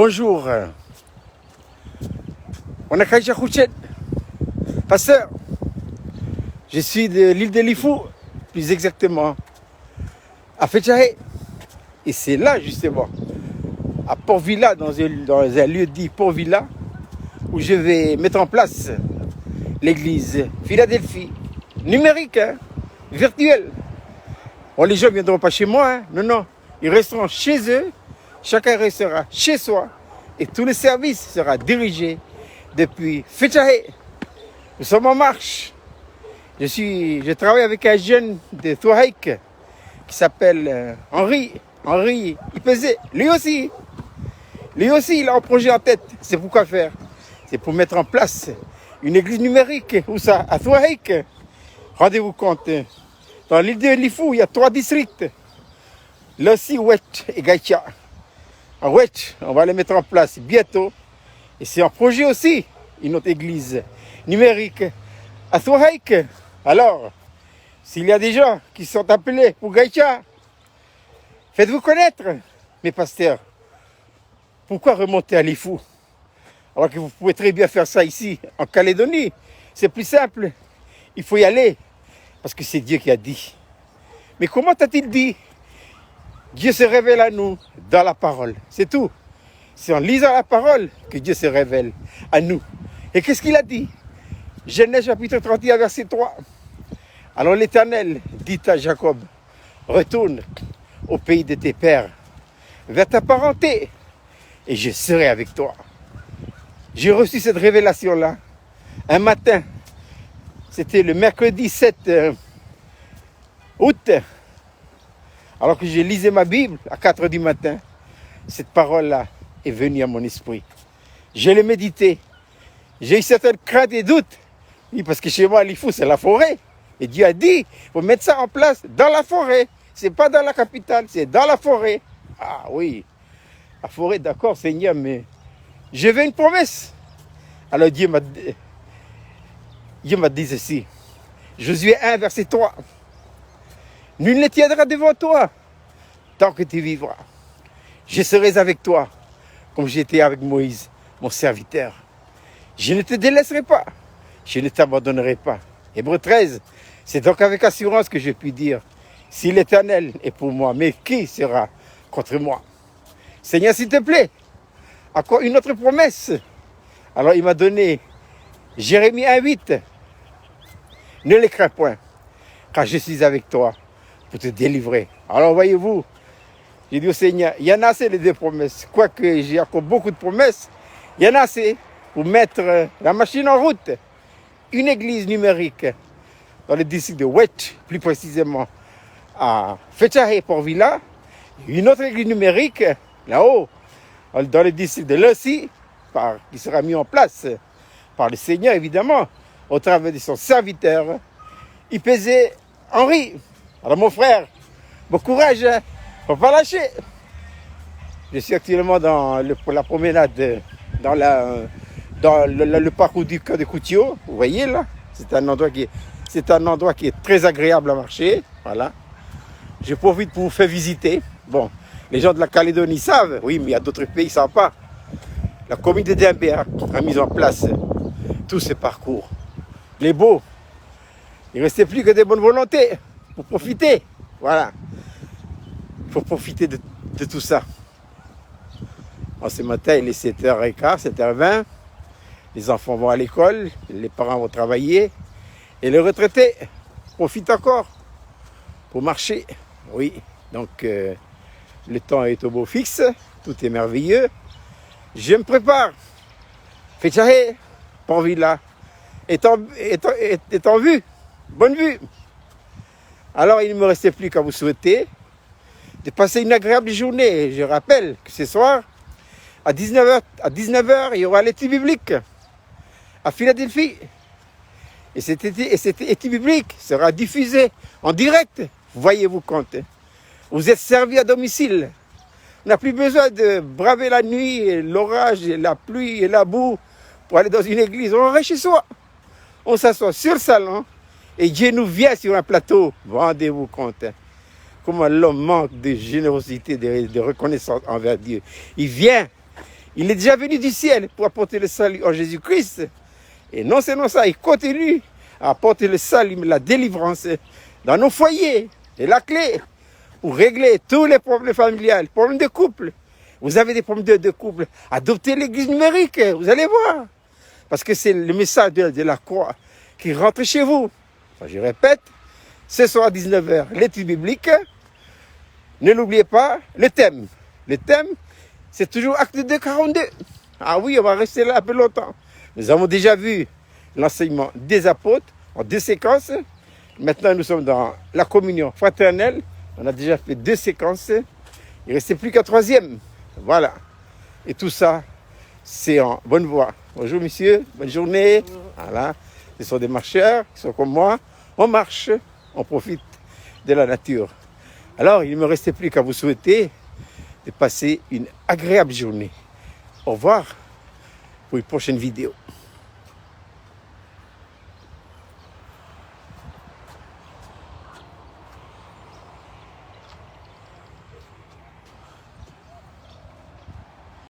Bonjour. On a Kaïcha Khouchet, pasteur. Je suis de l'île de Lifou, plus exactement, à Fetchahe. Et c'est là, justement, à Port-Villa, dans un lieu dit Port-Villa, où je vais mettre en place l'église Philadelphie, numérique, hein, virtuelle. Bon, les gens ne viendront pas chez moi, hein. Non, ils resteront chez eux, chacun restera chez soi, et tout le service sera dirigé depuis Fetchahe. Nous sommes en marche. Je travaille avec un jeune de Touaïk qui s'appelle Henri Ipezé. Lui aussi, il a un projet en tête. C'est pourquoi faire. C'est pour mettre en place une église numérique. Où ça? À Touaïk. Rendez-vous compte. Dans l'île de Lifou, il y a 3 districts. Lossi, Ouet et Gaïtia. À Ouet, on va les mettre en place bientôt. Et c'est un projet aussi, une autre église numérique à Touaïk. Alors, s'il y a des gens qui sont appelés pour Gaïtia, faites-vous connaître, mes pasteurs. Pourquoi remonter à Lifou? Alors que vous pouvez très bien faire ça ici, en Calédonie. C'est plus simple. Il faut y aller, parce que c'est Dieu qui a dit. Mais comment a-t-il dit? Dieu se révèle à nous dans la parole. C'est tout. C'est en lisant la parole que Dieu se révèle à nous. Et qu'est-ce qu'il a dit? Genèse chapitre 31, verset 3. Alors l'Éternel dit à Jacob, retourne au pays de tes pères, vers ta parenté, et je serai avec toi. J'ai reçu cette révélation-là un matin. C'était le mercredi 7 août. Alors que je lisais ma Bible à 4 heures du matin, cette parole-là est venue à mon esprit. Je l'ai médité. J'ai eu certaines craintes et doutes. Oui, parce que chez moi, l'Ifou, c'est la forêt. Et Dieu a dit, il faut mettre ça en place dans la forêt. C'est pas dans la capitale, c'est dans la forêt. Ah oui, la forêt, d'accord, Seigneur, mais je veux une promesse. Alors Dieu m'a dit ceci. Josué 1, verset 3. Nul ne tiendra devant toi tant que tu vivras. Je serai avec toi comme j'étais avec Moïse, mon serviteur. Je ne te délaisserai pas. Je ne t'abandonnerai pas. Hébreux 13, c'est donc avec assurance que je puis dire, si l'Éternel est pour moi, mais qui sera contre moi? Seigneur, s'il te plaît, encore une autre promesse. Alors il m'a donné Jérémie 1,8. Ne les crains point, car je suis avec toi pour te délivrer. Alors voyez-vous, j'ai dit au Seigneur, il y en a assez les 2 promesses. Quoique j'ai encore beaucoup de promesses, il y en a assez pour mettre la machine en route. Une église numérique dans le district de Ouet, plus précisément à Fetchahe, Port-Villa. Une autre église numérique là-haut, dans le district de Lossi, qui sera mis en place par le Seigneur, évidemment, au travers de son serviteur, Ipezé Henri. Alors mon frère, bon courage, hein? Faut pas lâcher. Je suis actuellement dans la promenade, dans le parcours du cœur de Koutio. Vous voyez là, c'est un endroit qui est très agréable à marcher. Voilà. Je profite pour vous faire visiter. Bon, les gens de la Calédonie savent, oui, mais il y a d'autres pays qui ne savent pas. La communauté d'Imbéa a mis en place tous ces parcours. Les beaux. Il ne restait plus que des bonnes volontés pour profiter. Voilà. Il faut profiter de tout ça. En ce matin, il est 7h15, 7h20. Les enfants vont à l'école, les parents vont travailler. Et les retraités profitent encore pour marcher. Oui, donc le temps est au beau fixe, tout est merveilleux. Je me prépare. Fetchahe, Port-Villa, est en vue. Bonne vue. Alors, il ne me restait plus qu'à vous souhaiter de passer une agréable journée. Je rappelle que ce soir, à 19h, il y aura l'étude biblique à Philadelphie. Et cette étude biblique sera diffusée en direct. Voyez-vous compte. Vous êtes servis à domicile. On n'a plus besoin de braver la nuit, l'orage, la pluie et la boue pour aller dans une église. On reste chez soi. On s'assoit sur le salon et Dieu nous vient sur un plateau. Rendez-vous compte. Comment l'homme manque de générosité, de reconnaissance envers Dieu. Il vient Il est déjà venu du ciel pour apporter le salut en Jésus-Christ. Et non seulement ça, il continue à apporter le salut, la délivrance dans nos foyers. Et la clé pour régler tous les problèmes familiaux, les problèmes de couple. Vous avez des problèmes de couple, adoptez l'église numérique, vous allez voir. Parce que c'est le message de la croix qui rentre chez vous. Enfin, je répète, ce soir à 19h, l'étude biblique. Ne l'oubliez pas, le thème. Le thème, c'est toujours Acte 2, 42. Ah oui, on va rester là un peu longtemps. Nous avons déjà vu l'enseignement des apôtres en 2 séquences. Maintenant, nous sommes dans la communion fraternelle. On a déjà fait 2 séquences. Il ne restait plus qu'un 3e. Voilà. Et tout ça, c'est en bonne voie. Bonjour, monsieur. Bonne journée. Voilà. Ce sont des marcheurs qui sont comme moi. On marche, on profite de la nature. Alors, il ne me restait plus qu'à vous souhaiter de passer une agréable journée. Au revoir pour une prochaine vidéo.